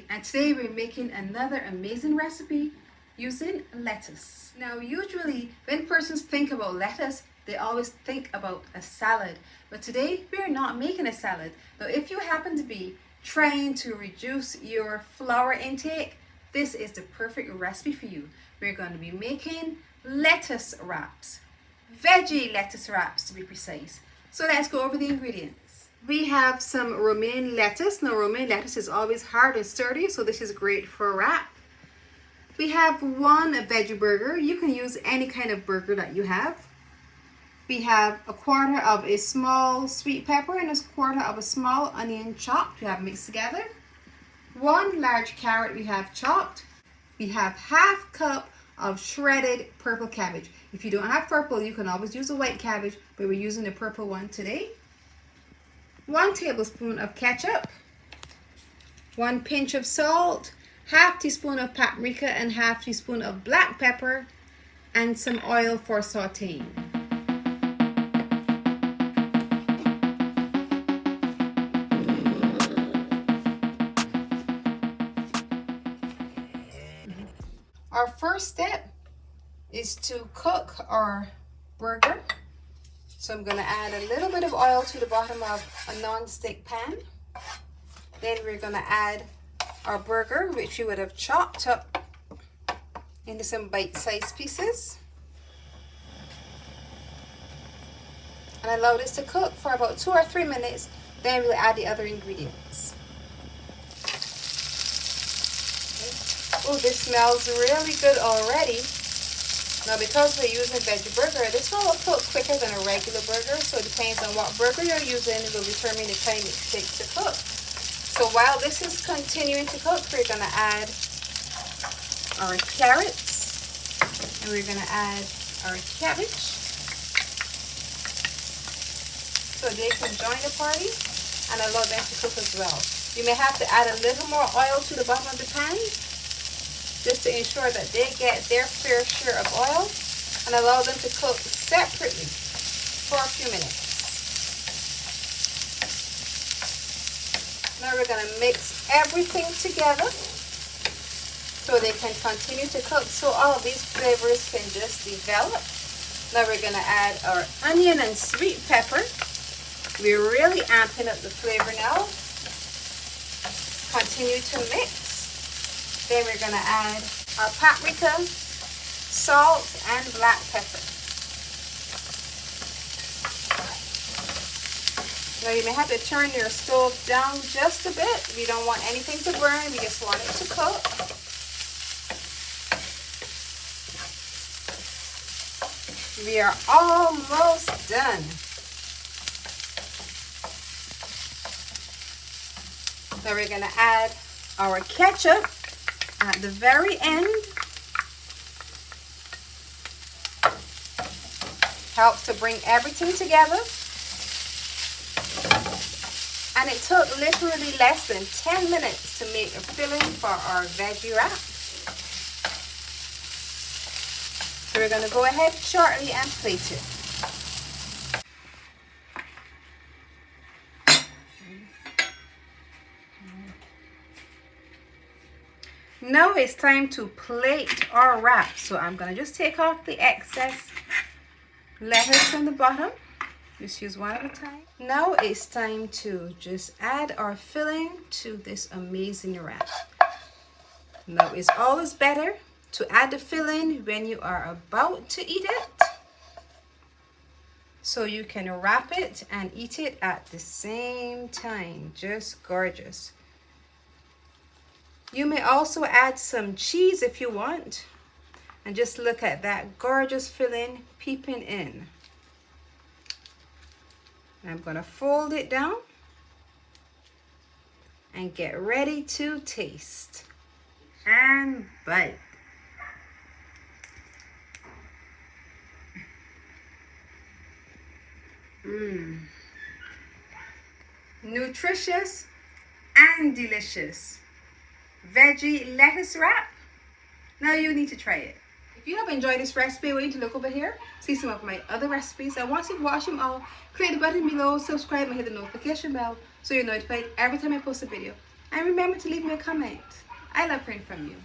and today we're making another amazing recipe using lettuce. Now usually when persons think about lettuce, they always think about a salad, but today we're not making a salad. Now if you happen to be trying to reduce your flour intake, this is the perfect recipe for you. We're going to be making lettuce wraps, veggie lettuce wraps to be precise. So let's go over the ingredients. We have some romaine lettuce. Now romaine lettuce is always hard and sturdy, so this is great for a wrap. We have one veggie burger. You can use any kind of burger that you have. We have a quarter of a small sweet pepper and a quarter of a small onion chopped. We have mixed together. One large carrot we have chopped. We have half cup of shredded purple cabbage. If you don't have purple, you can always use a white cabbage, but we're using the purple one today. 1 tablespoon of ketchup, 1 pinch of salt, half teaspoon of paprika and half teaspoon of black pepper, and some oil for sauteing. Our first step is to cook our burger. So I'm going to add a little bit of oil to the bottom of a non-stick pan. Then we're going to add our burger, which we would have chopped up into some bite-sized pieces. And allow this to cook for about 2 or 3 minutes. Then we'll add the other ingredients. Oh, this smells really good already. Now because we're using veggie burger, this one will cook quicker than a regular burger, so it depends on what burger you're using. It will determine the time it takes to cook. So while this is continuing to cook, we're going to add our carrots and we're going to add our cabbage so they can join the party and allow them to cook as well. You may have to add a little more oil to the bottom of the pan just to ensure that they get their fair share of oil, and allow them to cook separately for a few minutes. Now we're going to mix everything together so they can continue to cook, so all of these flavors can just develop. Now we're going to add our onion and sweet pepper. We're really amping up the flavor now. Continue to mix. Then we're going to add our paprika, salt, and black pepper. Now you may have to turn your stove down just a bit. We don't want anything to burn. We just want it to cook. We are almost done. Now we're going to add our ketchup at the very end. Helps to bring everything together. And it took literally less than 10 minutes to make a filling for our veggie wrap. So we're going to go ahead shortly and plate it. Now it's time to plate our wrap. So I'm going to just take off the excess lettuce from the bottom. Just use one at a time. Now it's time to just add our filling to this amazing wrap. Now it's always better to add the filling when you are about to eat it, so you can wrap it and eat it at the same time. Just gorgeous. You may also add some cheese if you want. And just look at that gorgeous filling peeping in. I'm going to fold it down and get ready to taste and bite. Nutritious and delicious veggie lettuce wrap. Now you need to try it. If you have enjoyed this recipe, we need to look over here, see some of my other recipes. And once you've watched them all, click the button below, subscribe, and hit the notification bell so you're notified every time I post a video. And remember to leave me a comment. I love hearing from you.